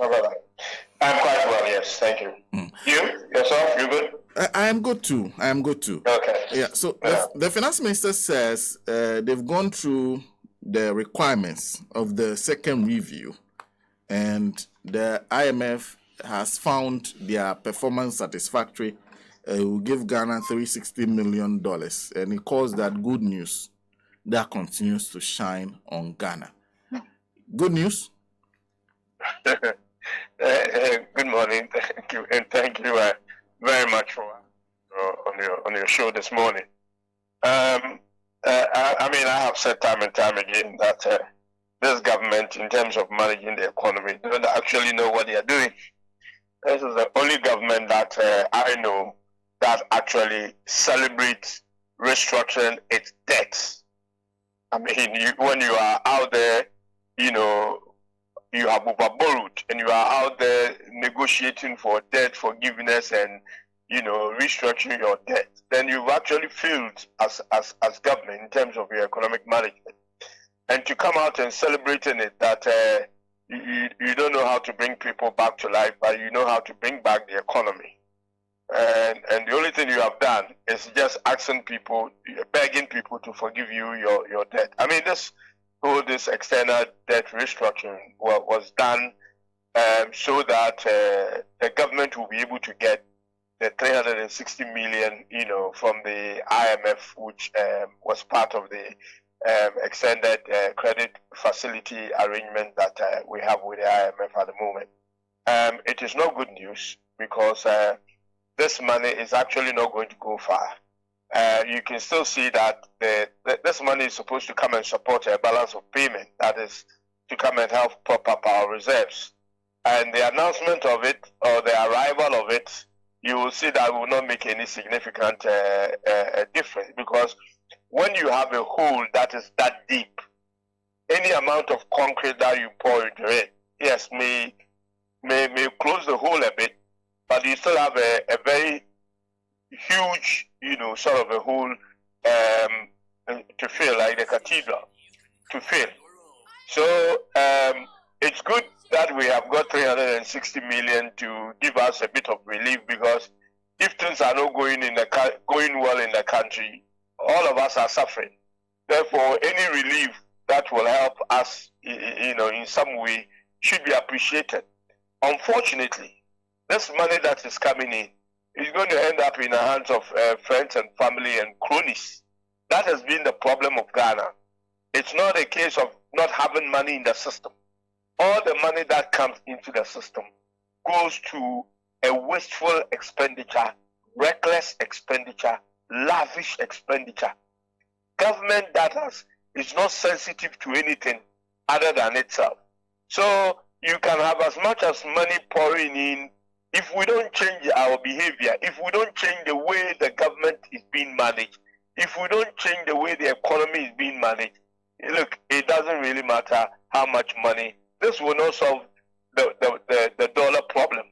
How about that? I'm quite well, yes, thank you. You? Yourself? You good? I am good too. Okay. Yeah, so Yeah. the finance minister says they've gone through the requirements of the second review, and the IMF has found their performance satisfactory. Will give Ghana $360 million, and he calls that good news that continues to shine on Ghana. Good news? Good morning, thank you, and thank you very much for on your show this morning. I mean, I have said time and time again that this government, in terms of managing the economy, don't actually know what they are doing. This is the only government that I know that actually celebrates restructuring its debts. I mean, when you are out there, you have overborrowed and you are out there negotiating for debt forgiveness and restructuring your debt, then you've actually failed as government in terms of your economic management. And to come out and celebrating it that you don't know how to bring people back to life, but you know how to bring back the economy. And the only thing you have done is just asking people, begging people to forgive you your debt. I mean, this external debt restructuring was done so that the government will be able to get the 360 million, from the IMF, which was part of the extended credit facility arrangement that we have with the IMF at the moment. It is not good news because this money is actually not going to go far. You can still see that this money is supposed to come and support a balance of payment, that is to come and help prop up our reserves. And the announcement of it, or the arrival of it, you will see that will not make any significant difference, because when you have a hole that is that deep, any amount of concrete that you pour into it, yes, may close the hole a bit, but you still have a very huge, sort of a hole to fill, like the cathedral, to fill. So it's good that we have got 360 million to give us a bit of relief, because if things are not going well in the country, all of us are suffering. Therefore, any relief that will help us, in some way, should be appreciated. Unfortunately, this money that is coming in is going to end up in the hands of friends and family and cronies. That has been the problem of Ghana. It's not a case of not having money in the system. All the money that comes into the system goes to a wasteful expenditure, reckless expenditure, lavish expenditure. Government that is not sensitive to anything other than itself. So you can have as much as money pouring in. If we don't change our behavior, if we don't change the way the government is being managed, if we don't change the way the economy is being managed, look, it doesn't really matter how much money. This will not solve the dollar problem.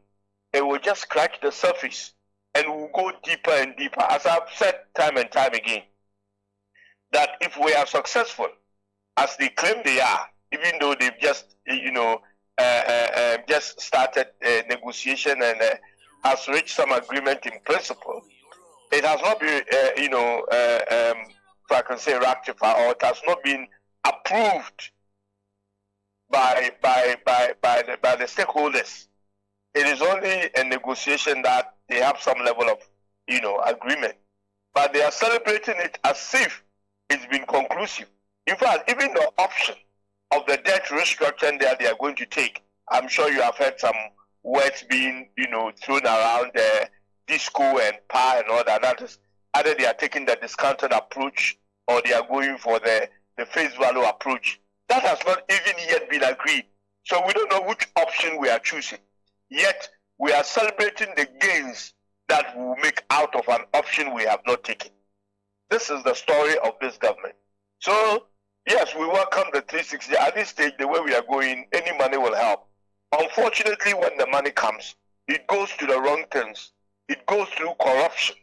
It will just scratch the surface and will go deeper and deeper. As I've said time and time again, that if we are successful, as they claim they are, even though they've just, just started negotiation and has reached some agreement in principle, it has not been, if I can say rectified, or it has not been approved by the stakeholders. It is only a negotiation that they have some level of, agreement, but they are celebrating it as if it's been conclusive. In fact, even the option of the debt restructuring that they are going to take, I'm sure you have heard some words being, thrown around disco and PA and all that. That is, either they are taking the discounted approach or they are going for the face value approach. That has not even yet been agreed. So we don't know which option we are choosing. Yet we are celebrating the gains that we will make out of an option we have not taken. This is the story of this government. So yes, we welcome the 360. At this stage, the way we are going, any money will help. Unfortunately, when the money comes, it goes to the wrong things. It goes through corruption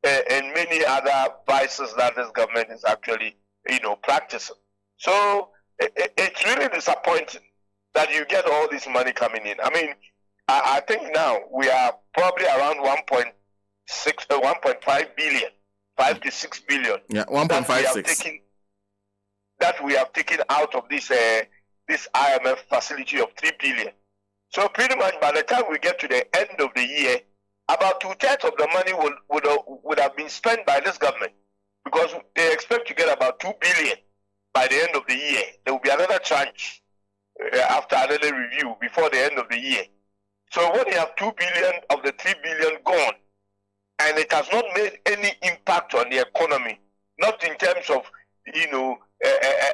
and many other vices that this government is actually, practicing. So it's really disappointing that you get all this money coming in. I mean, I think now we are probably around 1.6, 1.5 billion, 5 to 6 billion. Yeah, 1.56. That we have taken out of this this IMF facility of 3 billion. So pretty much by the time we get to the end of the year, about 2/3 of the money would have been spent by this government, because they expect to get about 2 billion by the end of the year. There will be another tranche after another review before the end of the year. So when you have 2 billion of the 3 billion gone, and it has not made any impact on the economy, not in terms of, you know,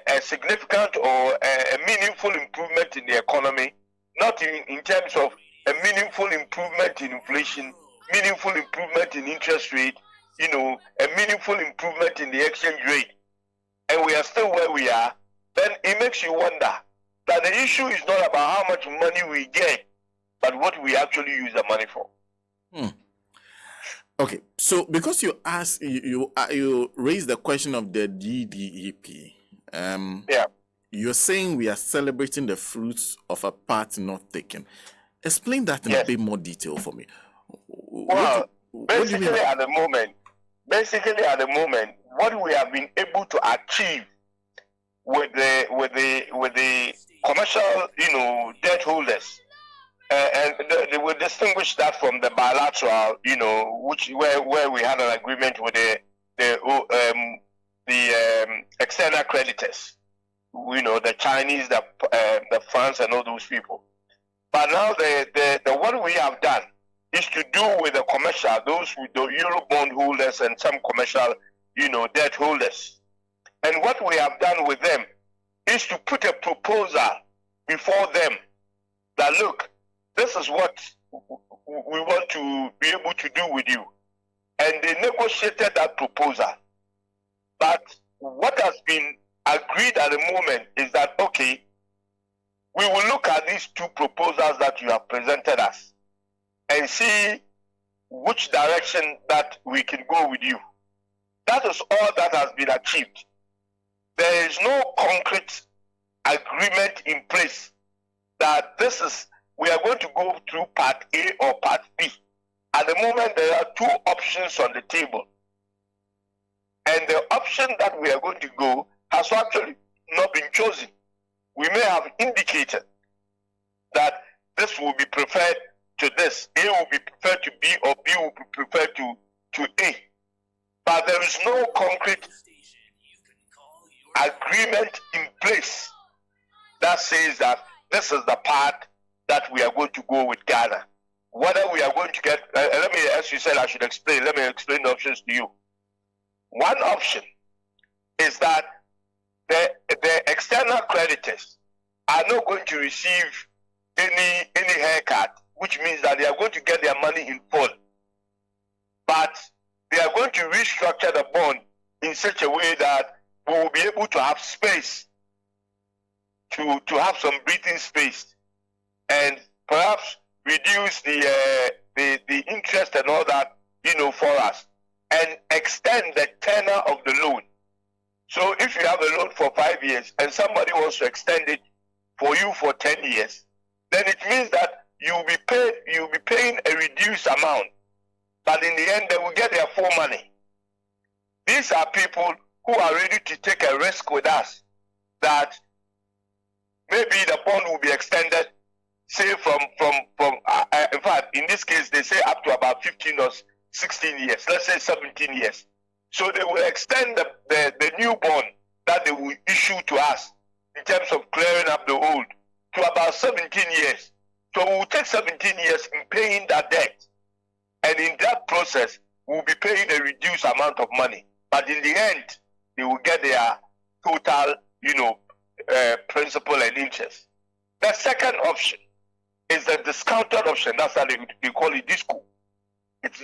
a significant or a meaningful improvement in the economy, not in terms of a meaningful improvement in inflation, meaningful improvement in interest rate, you know, a meaningful improvement in the exchange rate, and we are still where we are, then it makes you wonder that the issue is not about how much money we get, but what we actually use the money for. Okay, so because you asked, you raised the question of the DDEP. Yeah. You're saying we are celebrating the fruits of a path not taken. Explain that in a bit more detail for me. Well, basically at the moment, what we have been able to achieve with the commercial, you know, debt holders, and they will distinguish that from the bilateral, you know, where we had an agreement with the external creditors, you know, the Chinese, the France, and all those people. But now the what we have done is to do with the commercial, those with the Euro bond holders and some commercial, you know, debt holders. And what we have done with them is to put a proposal before them that, look, this is what we want to be able to do with you. And they negotiated that proposal. But what has been agreed at the moment is that, okay, we will look at these two proposals that you have presented us and see which direction that we can go with you. That is all that has been achieved. There is no concrete agreement in place that we are going to go through part A or part B. At the moment, there are two options on the table. And the option that we are going to go has actually not been chosen. We may have indicated that this will be preferred to this. A will be preferred to B, or B will be preferred to A. But there is no concrete agreement in place that says that this is the path that we are going to go with Ghana. Whether we are going to get, let me, as you said, I should explain, let me explain the options to you. One option is that the external creditors are not going to receive any haircut, which means that they are going to get their money in full. But they are going to restructure the bond in such a way that we will be able to have space, to have some breathing space, and perhaps reduce the interest and all that, you know, for us, and extend the tenor of the loan. So if you have a loan for 5 years and somebody wants to extend it for you for 10 years, then it means that you'll be paying a reduced amount, but in the end they will get their full money. These are people who are ready to take a risk with us that maybe the bond will be extended, say from in fact, in this case, they say up to about 15 or 16 years, let's say 17 years. So they will extend the new bond that they will issue to us in terms of clearing up the old to about 17 years. So we will take 17 years in paying that debt. And in that process, we'll be paying a reduced amount of money. But in the end, they will get their total, you know, principal and interest. The second option is the discounted option. That's how they call it DISCO.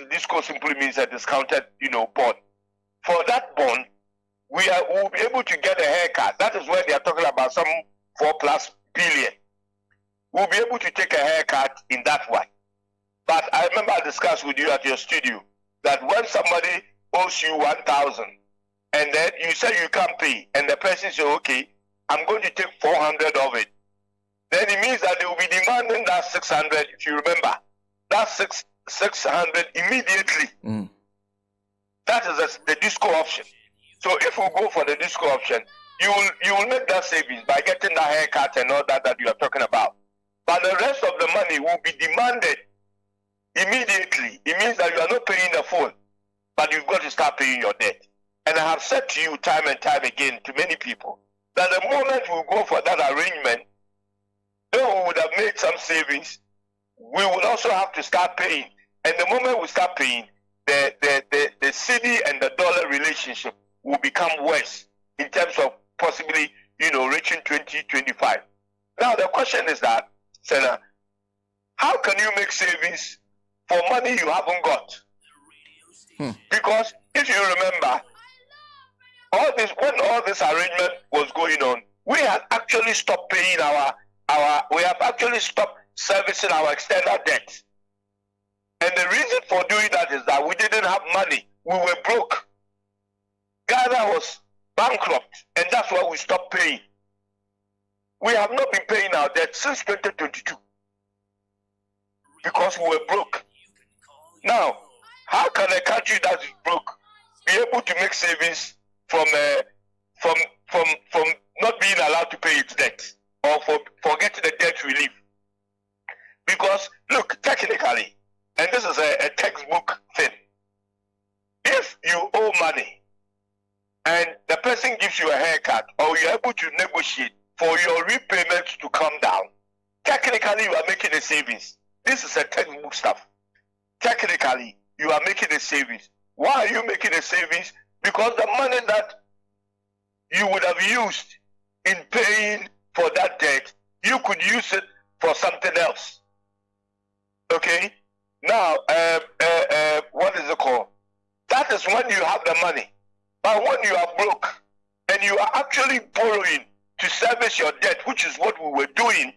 DISCO simply means a discounted, you know, bond. For that bond, we will be able to get a haircut. That is where they are talking about some 4+ billion. We'll be able to take a haircut in that one. But I remember I discussed with you at your studio that when somebody owes you 1,000 and then you say you can't pay, and the person says, okay, I'm going to take 400 of it. then it means that they will be demanding that 600, if you remember. That 600 immediately. Mm. That is the disco option. So if we go for the disco option, you will make that savings by getting that haircut and all that you are talking about. But the rest of the money will be demanded immediately. It means that you are not paying the full, but you've got to start paying your debt. And I have said to you time and time again, to many people, that the moment we go for that arrangement, though we would have made some savings, we will also have to start paying. And the moment we start paying, the cedi and the dollar relationship will become worse in terms of possibly, reaching 2025. Now the question is that, Senator, how can you make savings for money you haven't got? Because if you remember, when all this arrangement was going on, we had actually stopped paying we have actually stopped servicing our external debt. And the reason for doing that is that we didn't have money. We were broke. Ghana was bankrupt, and that's why we stopped paying. We have not been paying our debt since 2022 because we were broke. Now, how can a country that is broke be able to make savings from not being allowed to pay its debt or for getting the debt relief? Because look, technically, and this is a textbook thing, if you owe money and the person gives you a haircut or you're able to negotiate for your repayments to come down, technically you are making a savings. This is a textbook stuff. Technically, you are making a savings. Why are you making a savings? Because the money that you would have used in paying for that debt, you could use it for something else. Okay? Now, what is it called? That is when you have the money. But when you are broke and you are actually borrowing to service your debt, which is what we were doing,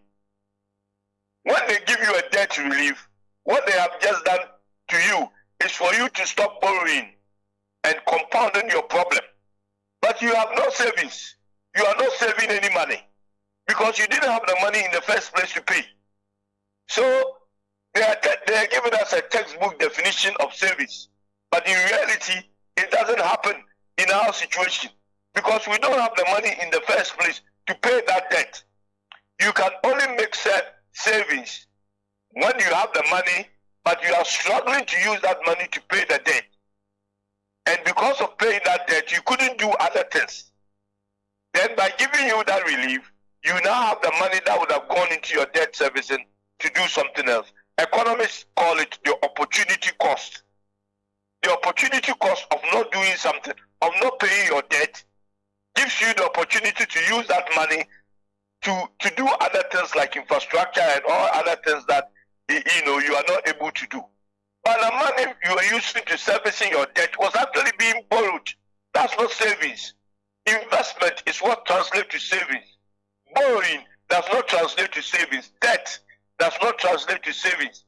when they give you a debt relief, what they have just done to you is for you to stop borrowing and compounding your problem. But you have no savings. You are not saving any money because you didn't have the money in the first place to pay. So they are giving us a textbook definition of savings. But in reality, it doesn't happen in our situation because we don't have the money in the first place to pay that debt. You can only make savings when you have the money, but you are struggling to use that money to pay the debt. And because of paying that debt, you couldn't do other things. Then by giving you that relief, you now have the money that would have gone into your debt servicing to do something else. Economists call it the opportunity cost. The opportunity cost of not doing something, of not paying your debt, gives you the opportunity to use that money to do other things like infrastructure and all other things that you are not able to do. But the money you are using to servicing your debt was actually being borrowed. That's not savings. Investment is what translates to savings. Borrowing does not translate to savings. Debt does not translate to savings.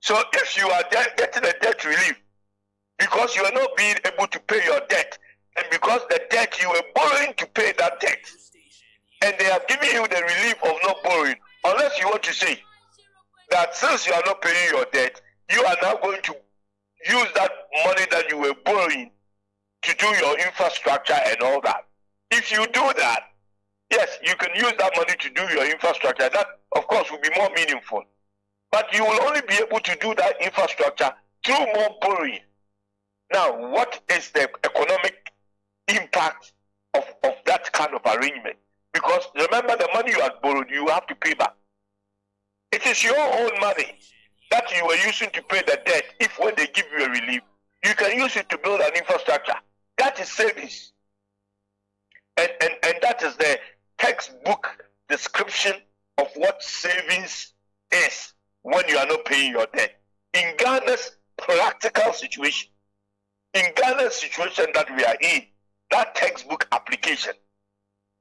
So if you are getting a debt relief because you are not being able to pay your debt, and because the debt you were borrowing to pay that debt, and they have given you the relief of not borrowing, unless you want to say that since you are not paying your debt, you are now going to use that money that you were borrowing to do your infrastructure and all that. If you do that, yes, you can use that money to do your infrastructure. That, of course, will be more meaningful. But you will only be able to do that infrastructure through more borrowing. Now, what is the economic impact of that kind of arrangement? Because remember, the money you had borrowed, you have to pay back. It is your own money that you were using to pay the debt. If when they give you a relief, you can use it to build an infrastructure. That is savings. And that is the textbook description of what savings is when you are not paying your debt. In Ghana's practical situation, in Ghana's situation that we are in, that textbook application,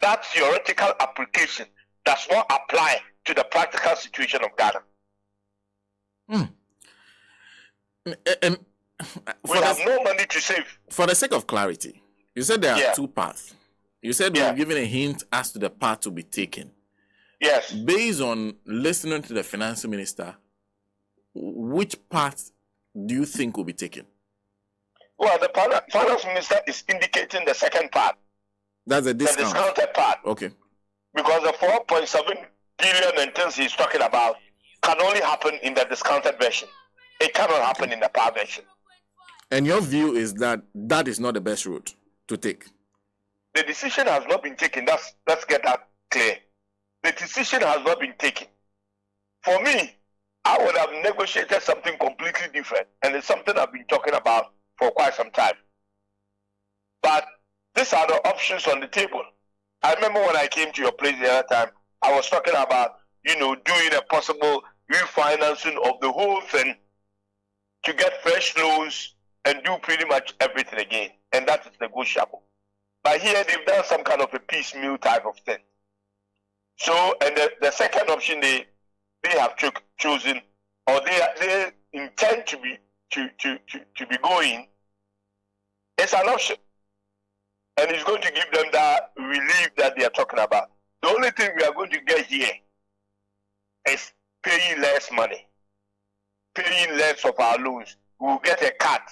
that theoretical application does not apply to the practical situation of Ghana. And we have no money to save. For the sake of clarity, you said there are two paths. You said we have given a hint as to the path to be taken. Yes. Based on listening to the finance minister, which part do you think will be taken? Well, the finance minister is indicating the second part. That's a discount. The discounted part. Okay. Because the 4.7 billion and things he's talking about can only happen in the discounted version. It cannot happen in the par version. And your view is that that is not the best route to take? The decision has not been taken. Let's get that clear. The decision has not been taken. For me, I would have negotiated something completely different. And it's something I've been talking about for quite some time. But these are the options on the table. I remember when I came to your place the other time, I was talking about, doing a possible refinancing of the whole thing to get fresh loans and do pretty much everything again. And that is negotiable. But here they've done some kind of a piecemeal type of thing. So, and the second option they have chosen, or they intend to be going, is an option. And it's going to give them that relief that they are talking about. The only thing we are going to get here is paying less money, paying less of our loans. We will get a cut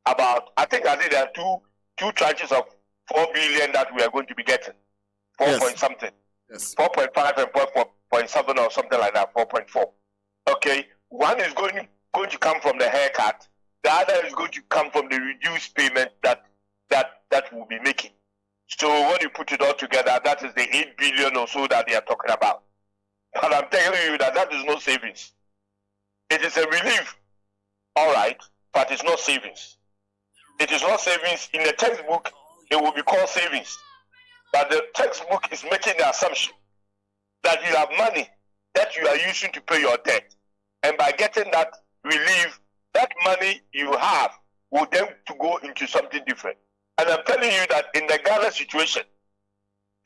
about, I think there are two tranches of 4 billion that we are going to be getting. 4 point something. Yes. 4.5 and 4.7 or something like that, 4.4. Okay. One is going to come from the haircut. The other is going to come from the reduced payment that we'll be making. So when you put it all together, that is the 8 billion or so that they are talking about. But I'm telling you that is no savings. It is a relief, all right, but it's not savings. It is not savings. In the textbook, it will be called savings. But the textbook is making the assumption that you have money that you are using to pay your debt. And by getting that relief, that money you have will then to go into something different. And I'm telling you that in the Ghana situation,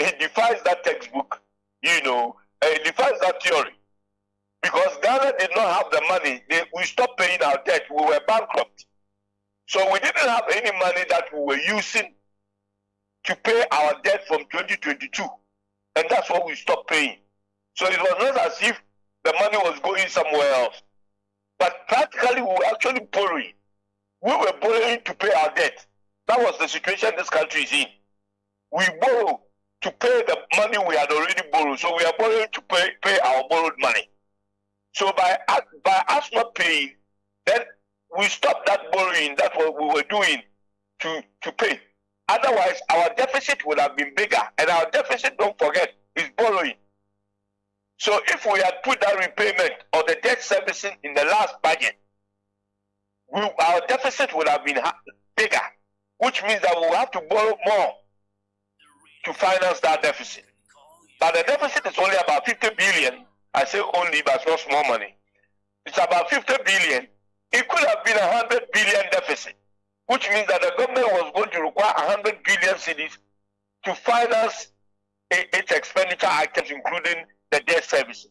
it defies that textbook, it defies that theory. Because Ghana did not have the money. We stopped paying our debt. We were bankrupt. So we didn't have any money that we were using to pay our debt from 2022. And that's what we stopped paying. So it was not as if the money was going somewhere else. But practically we were actually borrowing. We were borrowing to pay our debt. That was the situation this country is in. We borrow to pay the money we had already borrowed. So we are borrowing to pay our borrowed money. So by us not paying, then we stopped that borrowing. That's what we were doing to pay. Otherwise, our deficit would have been bigger. And our deficit, don't forget, is borrowing. So if we had put that repayment or the debt servicing in the last budget, our deficit would have been bigger, which means that we will have to borrow more to finance that deficit. But the deficit is only about 50 billion. I say only, but it's not small money. It's about 50 billion. It could have been 100 billion deficit, which means that the government was going to require 100 billion cedis to finance its expenditure items, including the debt service.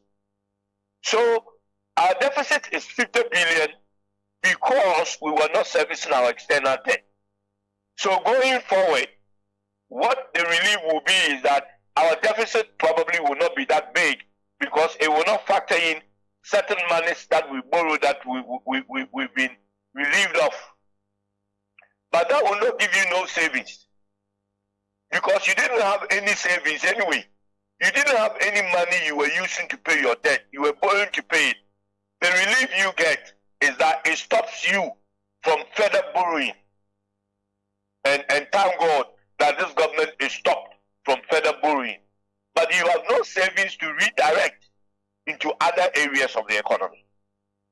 So our deficit is 50 billion because we were not servicing our external debt. So going forward, what the relief will be is that our deficit probably will not be that big because it will not factor in certain monies that we borrow that we've been relieved of. But that will not give you no savings because you didn't have any savings anyway. You didn't have any money you were using to pay your debt. You were borrowing to pay it. The relief you get is that it stops you from further borrowing. And thank God that this government is stopped from further borrowing. But you have no savings to redirect into other areas of the economy.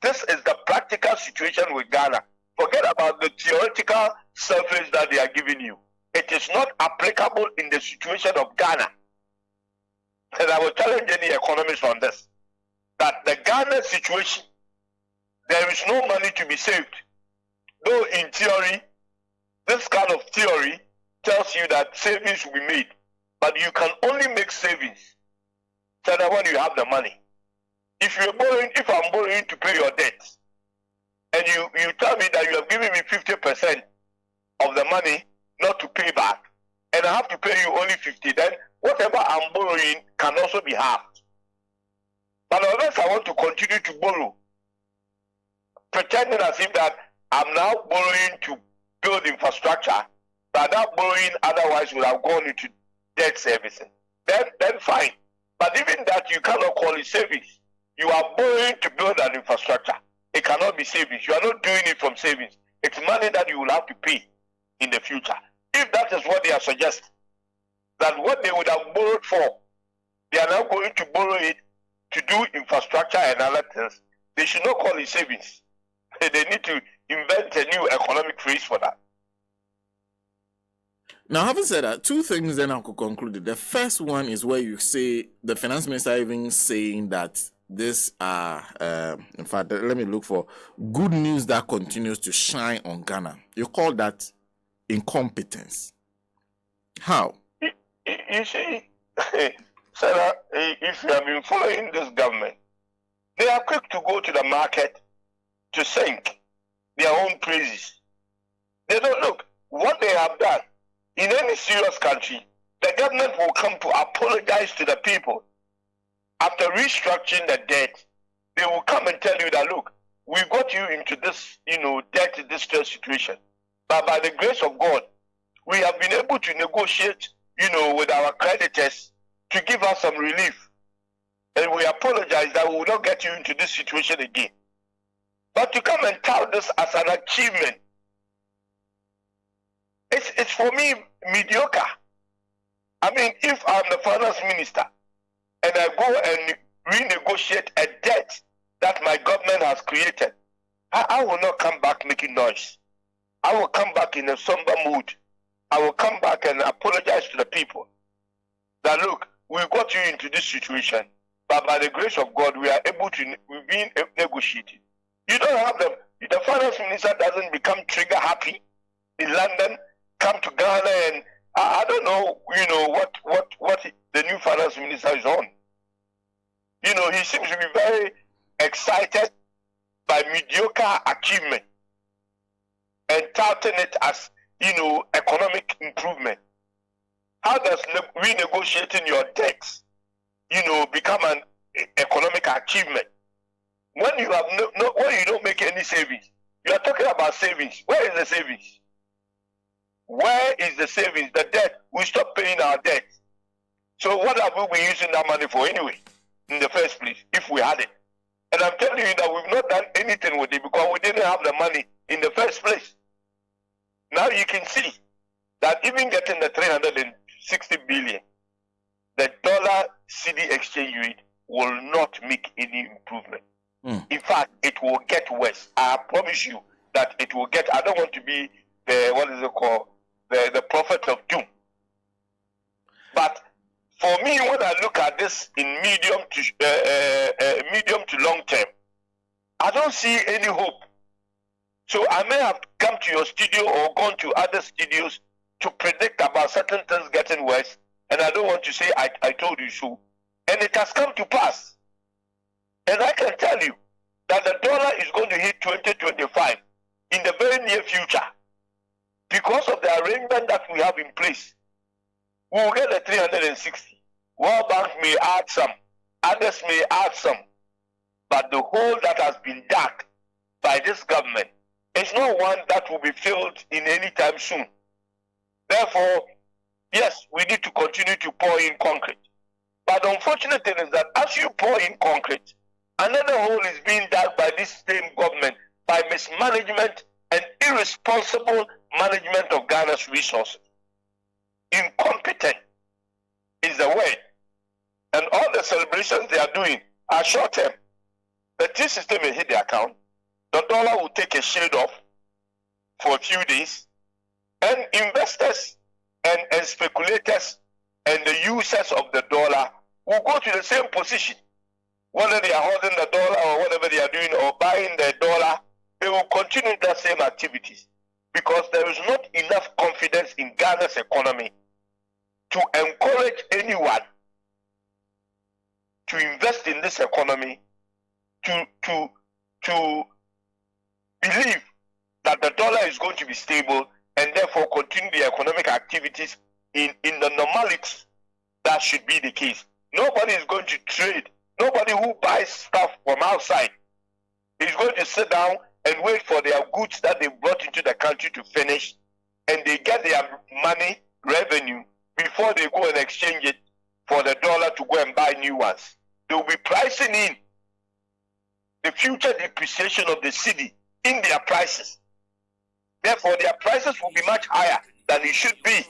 This is the practical situation with Ghana. Forget about the theoretical surface that they are giving you. It is not applicable in the situation of Ghana. And I will challenge any economist on this, that the Ghana situation, there is no money to be saved. Though in theory, this kind of theory tells you that savings will be made, but you can only make savings so that when you have the money. If I'm borrowing to pay your debts, and you tell me that you have given me 50% of the money not to pay back, and I have to pay you only 50, then whatever I'm borrowing can also be halved. But unless I want to continue to borrow, pretending as if that I'm now borrowing to build infrastructure, but that borrowing otherwise would have gone into debt servicing, then fine. But even that, you cannot call it savings. You are borrowing to build an infrastructure. It cannot be savings. You are not doing it from savings. It's money that you will have to pay in the future. If that is what they are suggesting, that what they would have borrowed for, they are now going to borrow it to do infrastructure and other things, they should not call it savings. They need to invent a new economic phrase for that. Now, having said that, two things then I could conclude. The first one is where you say the finance minister even saying that these are, in fact, let me look for good news that continues to shine on Ghana. You call that incompetence. How? You see, Sarah, if you have been following this government, they are quick to go to the market to sing their own praises. They don't look what they have done. In any serious country, the government will come to apologize to the people. After restructuring the debt, they will come and tell you that, look, we got you into this, debt distress situation. But by the grace of God, we have been able to negotiate, with our creditors to give us some relief. And we apologize that we will not get you into this situation again. But to come and tout this as an achievement, it's for me mediocre. I mean, if I'm the finance minister and I go and renegotiate a debt that my government has created, I will not come back making noise. I will come back in a somber mood. I will come back and apologize to the people that, look, we got you into this situation, but by the grace of God, we've been negotiating. You don't have the finance minister doesn't become trigger happy in London, come to Ghana, and I don't know, what the new finance minister is on. He seems to be very excited by mediocre achievement and touting it as, economic improvement. How does renegotiating your debts, become an economic achievement? When you have when you don't make any savings, you are talking about savings. Where is the savings? Where is the savings? The debt. We stop paying our debt. So what have we been using that money for anyway, in the first place, if we had it? And I'm telling you that we've not done anything with it because we didn't have the money in the first place. Now you can see that even getting the 360 billion, the dollar CD exchange rate will not make any improvement. In fact, it will get worse. I promise you that it will get. I don't want to be the prophet of doom. But for me, when I look at this in medium to long term, I don't see any hope. So I may have come to your studio or gone to other studios to predict about certain things getting worse, and I don't want to say I told you so. And it has come to pass. And I can tell you that the dollar is going to hit 2025 in the very near future because of the arrangement that we have in place. We will get the 360. World Bank may add some, others may add some, but the hole that has been dug by this government is not one that will be filled in any time soon. Therefore, yes, we need to continue to pour in concrete. But the unfortunate thing is that as you pour in concrete, another hole is being dug by this same government by mismanagement and irresponsible management of Ghana's resources. Incompetent is the word. And all the celebrations they are doing are short term. The T system will hit the account, the dollar will take a shade off for a few days, and investors and speculators and the users of the dollar will go to the same position. Whether they are holding the dollar or whatever they are doing or buying the dollar, they will continue that same activities because there is not enough confidence in Ghana's economy to encourage anyone to invest in this economy, to believe that the dollar is going to be stable and therefore continue the economic activities in the normality that should be the case. Nobody is going to trade Nobody who buys stuff from outside is going to sit down and wait for their goods that they brought into the country to finish, and they get their money, revenue, before they go and exchange it for the dollar to go and buy new ones. They will be pricing in the future depreciation of the city in their prices. Therefore, their prices will be much higher than it should be.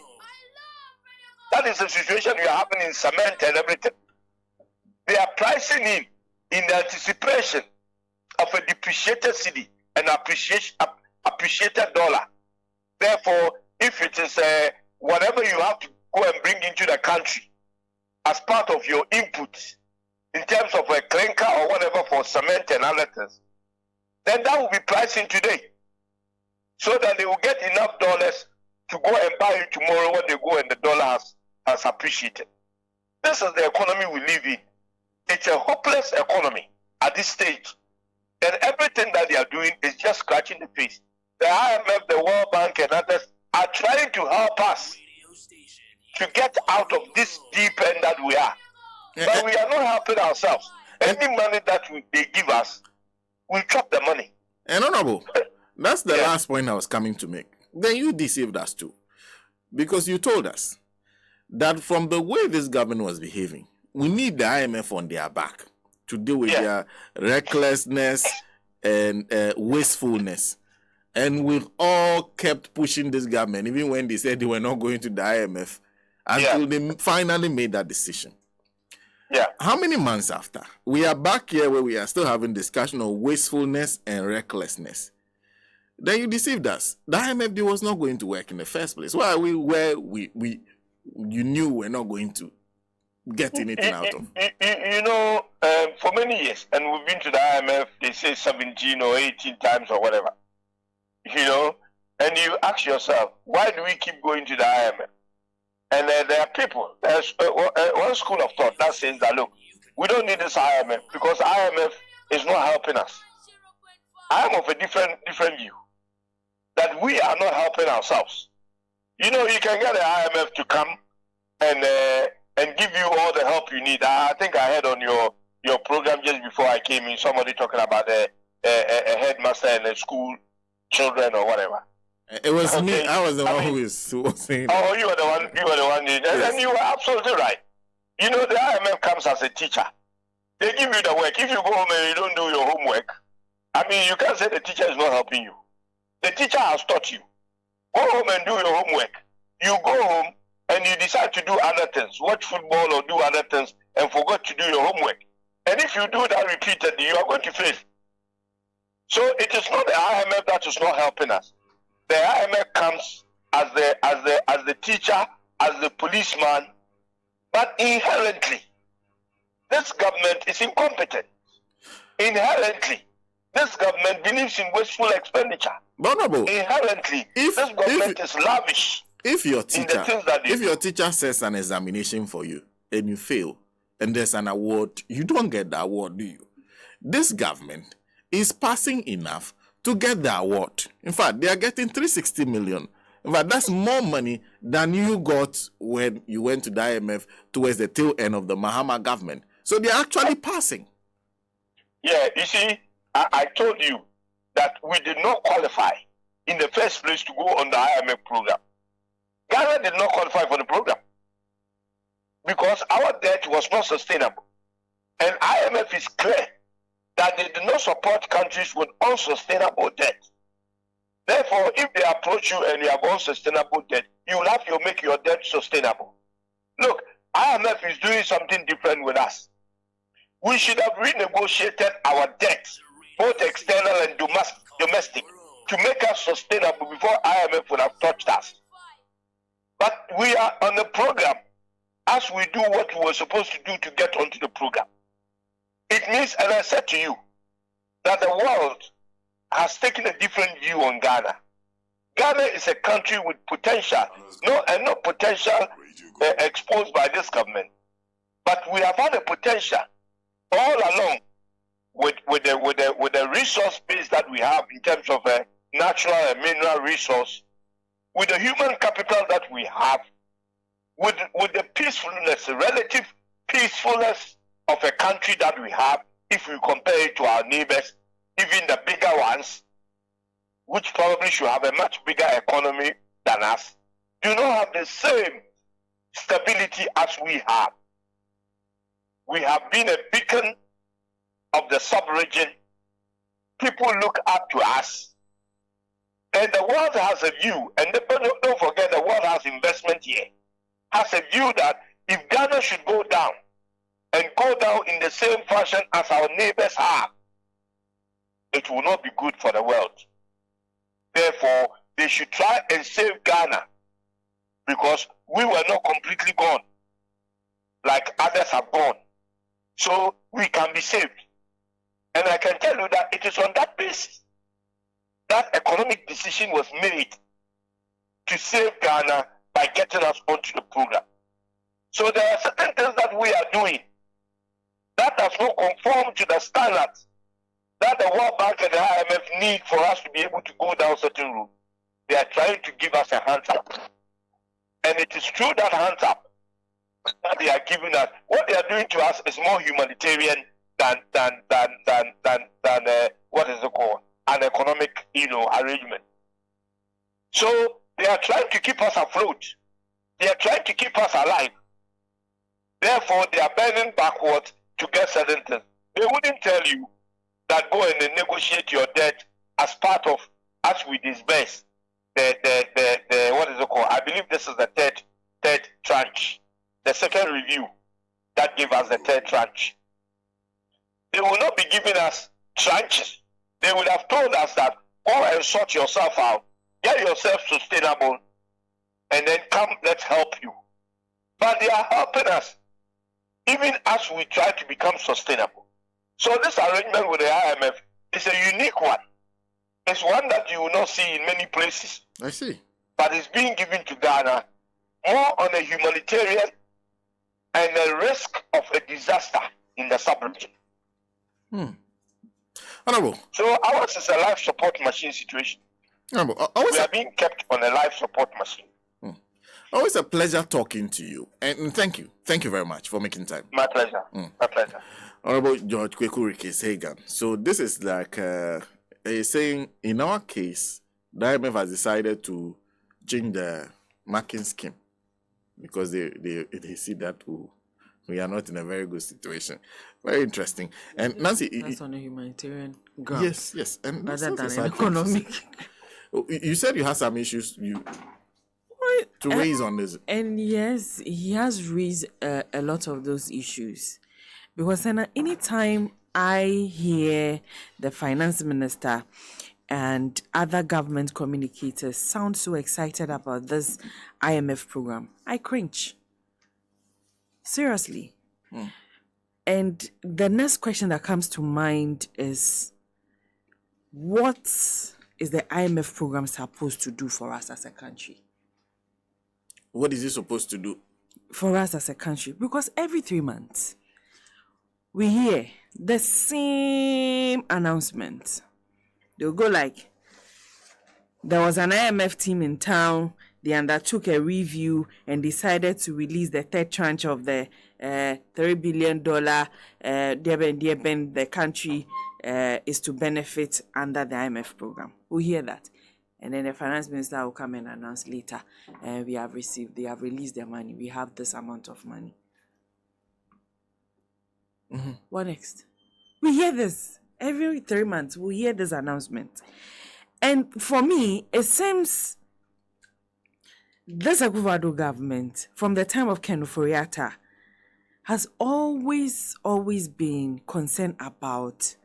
That is the situation we are having in cement and everything. They are pricing in the anticipation of a depreciated city and appreciated dollar. Therefore, if it is whatever you have to go and bring into the country as part of your inputs in terms of a clinker or whatever for cement and other things, then that will be pricing today, so that they will get enough dollars to go and buy it tomorrow when they go and the dollar has appreciated. This is the economy we live in. It's a hopeless economy at this stage. And everything that they are doing is just scratching the face. The IMF, the World Bank, and others are trying to help us to get out of this deep end that we are. But we are not helping ourselves. Any money that they give us, we chop the money. And Honorable, that's the last point I was coming to make. Then you deceived us too. Because you told us that from the way this government was behaving, we need the IMF on their back to deal with their recklessness and wastefulness. And we've all kept pushing this government, even when they said they were not going to the IMF, until they finally made that decision. Yeah. How many months after? We are back here where we are still having discussion of wastefulness and recklessness. Then you deceived us. The IMF deal was not going to work in the first place. Why you knew we're not going to get anything out of? For many years, and we've been to the IMF, they say 17 or 18 times or whatever. And you ask yourself, why do we keep going to the IMF? And there are people, there's one school of thought that says that, look, we don't need this IMF because IMF is not helping us. I am of a different view, that we are not helping ourselves. You can get the IMF to come and give you all the help you need. I think I heard on your program just before I came in, somebody talking about a headmaster and a school children or whatever. It was me. I was the one who was saying. Oh, you were the one. Yes. And you were absolutely right. The IMF comes as a teacher. They give you the work. If you go home and you don't do your homework, you can't say the teacher is not helping you. The teacher has taught you. Go home and do your homework. You go home and you decide to do other things, watch football or do other things, and forgot to do your homework. And if you do that repeatedly, you are going to fail. So it is not the IMF that is not helping us. The IMF comes as the teacher, as the policeman, but inherently, this government is incompetent. Inherently, this government believes in wasteful expenditure. Honorable, inherently, this government is lavish. If your teacher, in the things that they do. Your teacher sets an examination for you and you fail, and there's an award, you don't get the award, do you? This government is passing enough to get the award. In fact, they are getting 360 million. In fact, that's more money than you got when you went to the IMF towards the tail end of the Mahama government. So they are actually passing. Yeah, you see, I told you that we did not qualify in the first place to go on the IMF program. Ghana did not qualify for the program because our debt was not sustainable. And IMF is clear that they do not support countries with unsustainable debt. Therefore, if they approach you and you have unsustainable debt, you will have to make your debt sustainable. Look, IMF is doing something different with us. We should have renegotiated our debt, both external and domestic, to make us sustainable before IMF would have touched us. But we are on the program as we do what we were supposed to do to get onto the program. It means, and I said to you, that the world has taken a different view on Ghana. Ghana is a country with potential, not potential exposed by this government, but we have had a potential all along with the resource base that we have in terms of natural and mineral resource, with the human capital that we have, with the peacefulness, relative peacefulness of a country that we have, if we compare it to our neighbors, even the bigger ones, which probably should have a much bigger economy than us, do not have the same stability as we have. We have been a beacon of the sub-region. People look up to us. And the world has a view, and don't forget the world has investment here, has a view that if Ghana should go down and go down in the same fashion as our neighbors have, it will not be good for the world. Therefore, they should try and save Ghana, because we were not completely gone like others have gone. So we can be saved. And I can tell you that it is on that basis that economic decision was made to save Ghana by getting us onto the program. So there are certain things that we are doing that does not conform to the standards that the World Bank and the IMF need for us to be able to go down certain route. They are trying to give us a hands up. And it is true that hands up that they are giving us, what they are doing to us is more humanitarian than what is it called? An economic, arrangement. So they are trying to keep us afloat. They are trying to keep us alive. Therefore, they are bending backwards to get certain things. They wouldn't tell you that go and negotiate your debt as part of, as we disburse the what is it called? I believe this is the third tranche, the second review that gave us the third tranche. They will not be giving us tranches. They would have told us that go and sort yourself out, get yourself sustainable, and then come, let's help you. But they are helping us, even as we try to become sustainable. So this arrangement with the IMF is a unique one. It's one that you will not see in many places. I see. But it's being given to Ghana more on a humanitarian and the risk of a disaster in the sub-region. Honorable. So ours is a life support machine situation. Honorable, we are being kept on a life support machine. Always a pleasure talking to you. And thank you. Thank you very much for making time. My pleasure. My pleasure. Honorable George Kweku Ricketts Hagan. So this is like saying, in our case, the IMF has decided to change the marking scheme because they see that we are not in a very good situation. Very interesting. And Nancy, that's on a humanitarian ground. Yes, and rather than an economic. You said you had some issues to raise on this, and yes, he has raised a lot of those issues, because anytime I hear the finance minister and other government communicators sound so excited about this IMF program, I cringe. Seriously. And the next question that comes to mind is, what is the IMF program supposed to do for us as a country? What is it supposed to do? For us as a country? Because every 3 months, we hear the same announcement. They'll go like, there was an IMF team in town, they undertook a review and decided to release the third tranche of the $3 billion the country is to benefit under the IMF program. We hear that. And then the finance minister will come and announce later, they have released their money. We have this amount of money. What next? We hear this. Every 3 months, we hear this announcement. And for me, it seems this Akufo-Addo government, from the time of Ken Ofori-Atta, has always been concerned about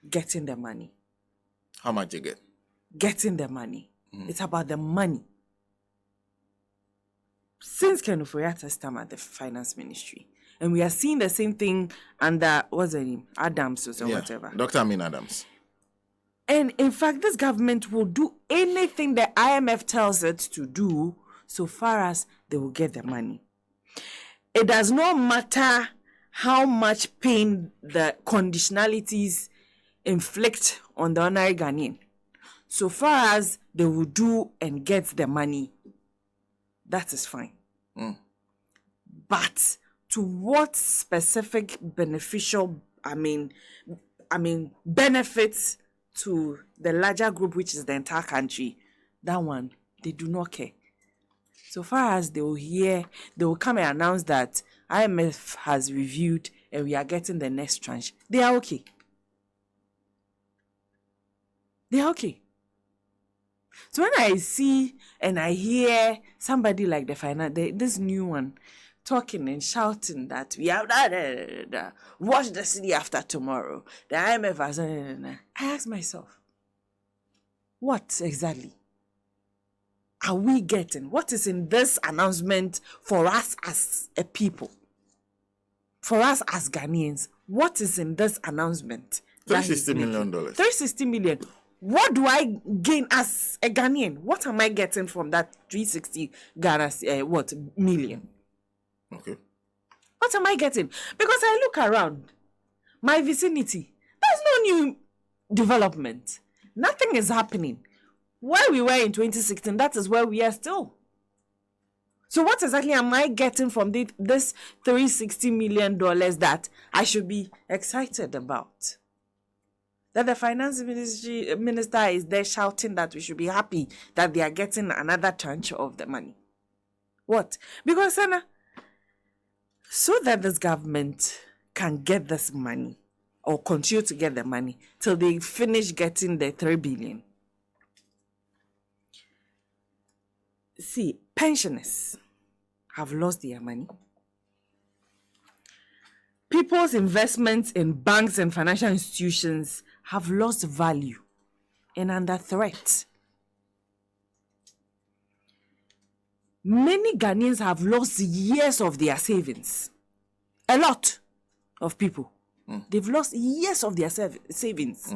getting the money. How much you get? Getting the money. It's about the money. Since Ken Ofori-Atta's time at the finance ministry, and we are seeing the same thing under, what's her name? Adams or whatever. Dr. Amin Adams. And in fact, this government will do anything the IMF tells it to do so far as they will get the money. It does not matter how much pain the conditionalities inflict on the ordinary Ghanaian. So far as they will do and get the money, that is fine. But to what specific benefits to the larger group, which is the entire country, that one, they do not care. So far as they will come and announce that IMF has reviewed and we are getting the next tranche, they are okay. They are okay. So when I see and I hear somebody like this new one talking and shouting that we have watch the city after tomorrow, the IMF has, I ask myself, what exactly are we getting? What is in this announcement for us as a people? For us as Ghanaians, what is in this announcement? $360 million. $360 million. What do I gain as a Ghanaian? What am I getting from that 360 million? Okay. What am I getting? Because I look around my vicinity, there's no new development. Nothing is happening. Where we were in 2016, that is where we are still. So what exactly am I getting from this $360 million that I should be excited about? That the finance minister is there shouting that we should be happy that they are getting another tranche of the money. What? Because, so that this government can get this money or continue to get the money till they finish getting the 3 billion. See, pensioners have lost their money. People's investments in banks and financial institutions have lost value and under threat. Many Ghanaians have lost years of their savings. A lot of people. They've lost years of their savings.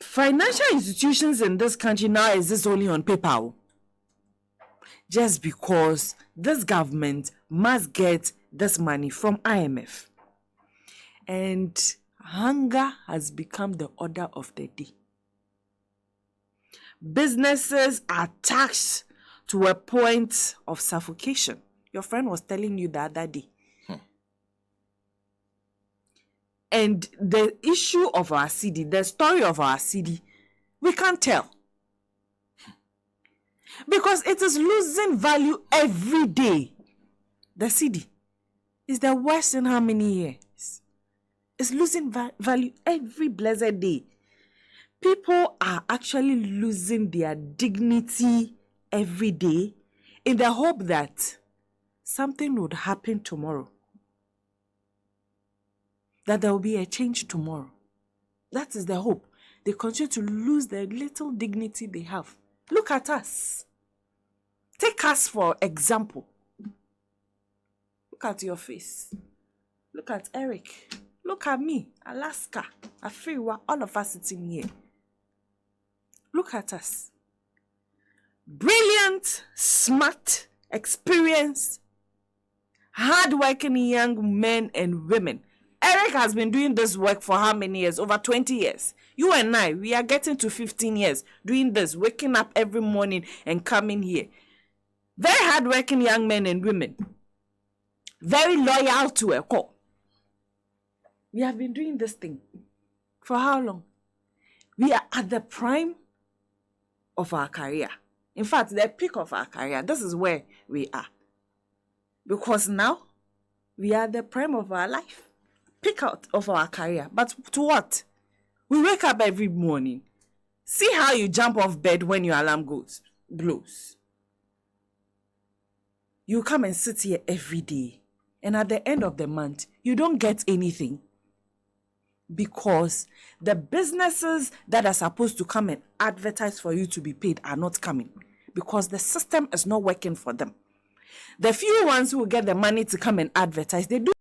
Financial institutions in this country now exist only on paper. Just because this government must get this money from IMF. And hunger has become the order of the day. Businesses are taxed to a point of suffocation. Your friend was telling you the other day. And the issue of our city, the story of our city, we can't tell. Because it is losing value every day. The city is the worst in how many years? It's losing value every blessed day. People are actually losing their dignity every day in the hope that something would happen tomorrow. That there will be a change tomorrow. That is the hope. They continue to lose the little dignity they have. Look at us. Take us for example. Look at your face. Look at Eric. Look at me, Alaska, Afriwa, all of us sitting here. Look at us. Brilliant, smart, experienced, hard-working young men and women. Eric has been doing this work for how many years? Over 20 years. You and I, we are getting to 15 years doing this, waking up every morning and coming here. Very hard-working young men and women. Very loyal to a call. We have been doing this thing for how long? We are at the prime of our career. In fact, the peak of our career. This is where we are. Because now, we are at the prime of our life. Peak out of our career. But to what? We wake up every morning. See how you jump off bed when your alarm blows. You come and sit here every day. And at the end of the month, you don't get anything. Because the businesses that are supposed to come and advertise for you to be paid are not coming. Because the system is not working for them. The few ones who get the money to come and advertise, they do